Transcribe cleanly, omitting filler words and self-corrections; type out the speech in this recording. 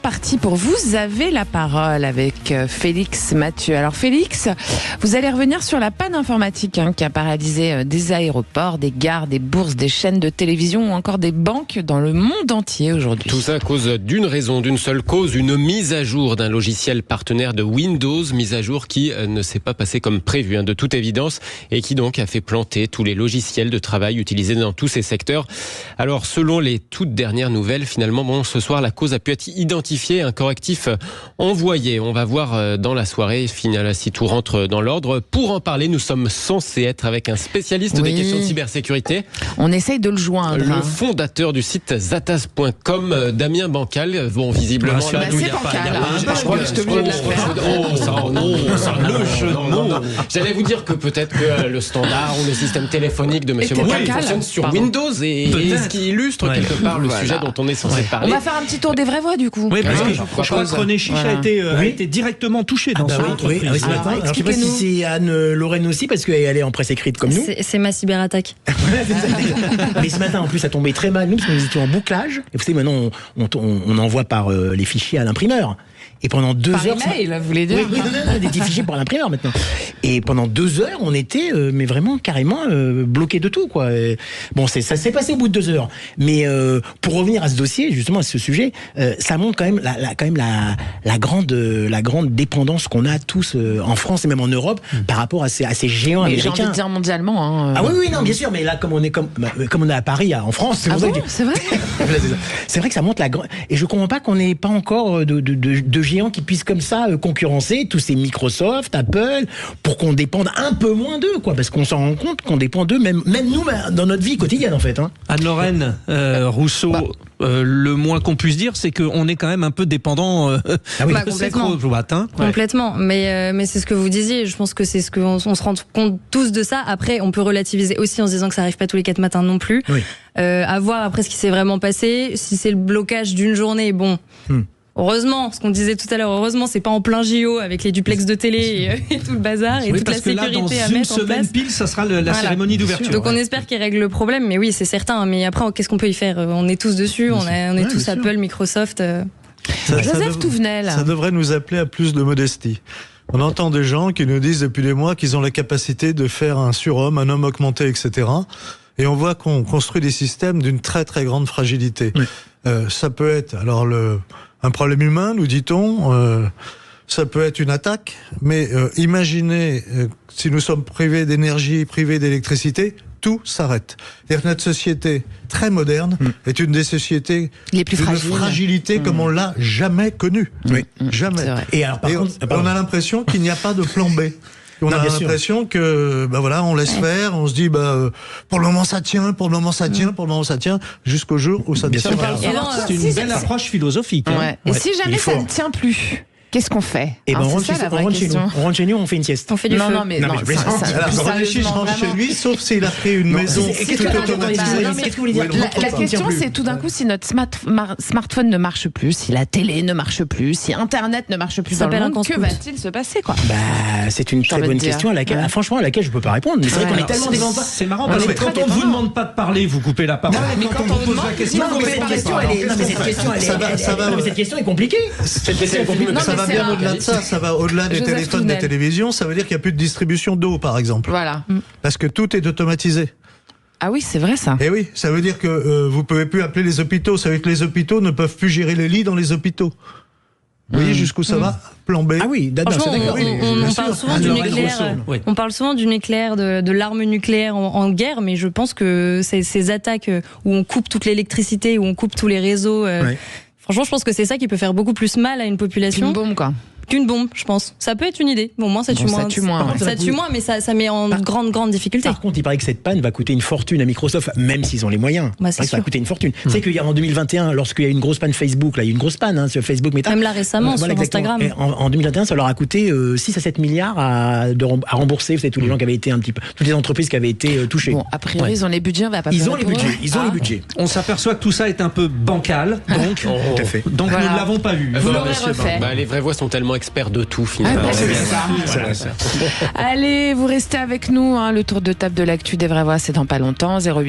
parti pour Vous avez la parole avec Félix Mathieu. Alors Félix, vous allez revenir sur la panne informatique qui a paralysé des aéroports, des gares, des bourses, des chaînes de télévision ou encore des banques dans le monde entier aujourd'hui. Tout ça à cause d'une raison, d'une seule cause, une mise à jour d'un logiciel partenaire de Windows, mise à jour qui ne s'est pas passée comme prévu, de toute évidence, et qui donc a fait planter tous les logiciels de travail utilisés dans tous ces secteurs. Alors selon les toutes dernières nouvelles, finalement, ce soir la cause a pu être identifiée, un correctif envoyé. On va voir dans la soirée, final, si tout rentre dans l'ordre. Pour en parler, nous sommes censés être avec un spécialiste des questions de cybersécurité. On essaye de le joindre. Le fondateur du site zatas.com, Damien Bancal. Bon, visiblement, là, c'est Bancal. Je crois que je te viens de la faire. Le jeu de mots. J'allais vous dire que peut-être que le standard ou le système téléphonique de Monsieur Bancal fonctionne sur Windows et ce qui illustre quelque part le sujet dont on est censé parler. On va faire un petit tour des vraies voix du coup. Oui, parce que je crois que René Chiche a été directement touché dans son entreprise. Ce matin. Alors, je ne sais pas si c'est Anne-Lorraine aussi, parce qu'elle est en presse écrite comme nous. C'est ma cyberattaque. Mais ce matin, en plus, ça tombait très mal, nous, parce que nous étions en bouclage. Et vous savez, maintenant, on envoie par les fichiers à l'imprimeur. Et pendant 2 heures... Par email, vous voulez dire? Oui, des petits fichiers pour l'imprimeur maintenant. Et pendant 2 heures, on était, mais vraiment carrément bloqué de tout, quoi. Et, bon, ça s'est passé au bout de 2 heures. Mais pour revenir à ce dossier, justement à ce sujet, ça montre quand même la grande dépendance qu'on a tous en France et même en Europe par rapport à ces géants américains. J'ai envie de dire mondialement. Ah oui, non, bien sûr. Mais là, comme on est à Paris, en France, c'est c'est vrai. C'est vrai que ça montre la grande. Et je comprends pas qu'on n'ait pas encore de géants qui puissent comme ça concurrencer tous ces Microsoft, Apple, pour qu'on dépende un peu moins d'eux, quoi, parce qu'on s'en rend compte qu'on dépend d'eux, même nous, dans notre vie quotidienne, en fait. Anne-Lorraine Rousseau, le moins qu'on puisse dire, c'est qu'on est quand même un peu dépendant complètement. Complètement, mais c'est ce que vous disiez, je pense que c'est ce qu'on se rend compte tous de ça. Après, on peut relativiser aussi en se disant que ça arrive pas tous les 4 matins non plus. Oui. À voir après ce qui s'est vraiment passé, si c'est le blocage d'une journée, bon... Heureusement, ce qu'on disait tout à l'heure, heureusement, c'est pas en plein JO avec les duplex de télé et tout le bazar et toute la sécurité à mettre en place. Dans une semaine pile, ça sera la cérémonie d'ouverture. Donc on espère qu'il règle le problème, mais oui, c'est certain. Mais après, qu'est-ce qu'on peut y faire? On est tous dessus, on est tous Apple, Microsoft. Joseph Touvenel. Ça devrait nous appeler à plus de modestie. On entend des gens qui nous disent depuis des mois qu'ils ont la capacité de faire un surhomme, un homme augmenté, etc. Et on voit qu'on construit des systèmes d'une très très grande fragilité. Ça peut être un problème humain, nous dit-on, ça peut être une attaque, mais imaginez si nous sommes privés d'énergie, privés d'électricité, tout s'arrête. C'est-à-dire que notre société très moderne est une des sociétés les plus d'une fragilité comme on l'a jamais connue. Oui. Jamais. Et alors, par contre, on a l'impression qu'il n'y a pas de plan B. On a l'impression que, on laisse faire, on se dit, pour le moment ça tient, pour le moment ça tient, jusqu'au jour où ça ne tient pas. C'est une belle approche philosophique. Et si jamais ça ne tient plus, qu'est-ce qu'on fait? Et on rentre chez nous, on fait une sieste. On fait du feu. René Chiche rentre chez lui, sauf s'il a pris une maison tout automatisée. Qu'est-ce que vous voulez dire? La question, c'est tout d'un coup, si notre smartphone ne marche plus, si la télé ne marche plus, si Internet ne marche plus dans le monde, que va-t-il se passer, quoi? C'est une très bonne question à laquelle, franchement, à laquelle je peux pas répondre. Mais c'est vrai qu'on est tellement dépendant. C'est marrant parce que quand on ne vous demande pas de parler, vous coupez la parole. Mais quand on vous pose la question, cette question est compliquée. Ça va bien au-delà de ça, ça va au-delà des téléphones, des télévisions, ça veut dire qu'il n'y a plus de distribution d'eau, par exemple. Voilà. Parce que tout est automatisé. Ah oui, c'est vrai ça. Et oui, ça veut dire que vous ne pouvez plus appeler les hôpitaux, ça veut dire que les hôpitaux ne peuvent plus gérer les lits dans les hôpitaux. Vous voyez jusqu'où ça va? Plan B. Ah oui, d'accord. On parle souvent du nucléaire. On parle souvent du nucléaire, de l'arme nucléaire en guerre, mais je pense que ces attaques où on coupe toute l'électricité, où on coupe tous les réseaux... Franchement, je pense que c'est ça qui peut faire beaucoup plus mal à une population. Une bombe, quoi. Qu'une bombe, je pense. Ça peut être une idée. Bon, moi, ça tue moins. Ça tue moins, mais ça met en grande difficulté. Par contre, il paraît que cette panne va coûter une fortune à Microsoft, même s'ils ont les moyens. Ça va coûter une fortune. Tu sais qu'en 2021, lorsqu'il y a eu une grosse panne Facebook, il y a eu une grosse panne sur Facebook Meta. Même là récemment, sur Instagram. Et en 2021, ça leur a coûté 6 à 7 milliards à rembourser. Vous savez, tous les gens qui avaient été toutes les entreprises qui avaient été touchées. Bon, a priori, ils ont les budgets, on va pas Ils ont les budgets. On s'aperçoit que tout ça est un peu bancal, donc tout à fait. Donc nous ne l'avons pas vu. Vous l'aurez refait. Les vraies voix sont tellement experts de tout. Allez, vous restez avec nous. Le tour de table de l'actu des vraies voix, c'est dans pas longtemps. 08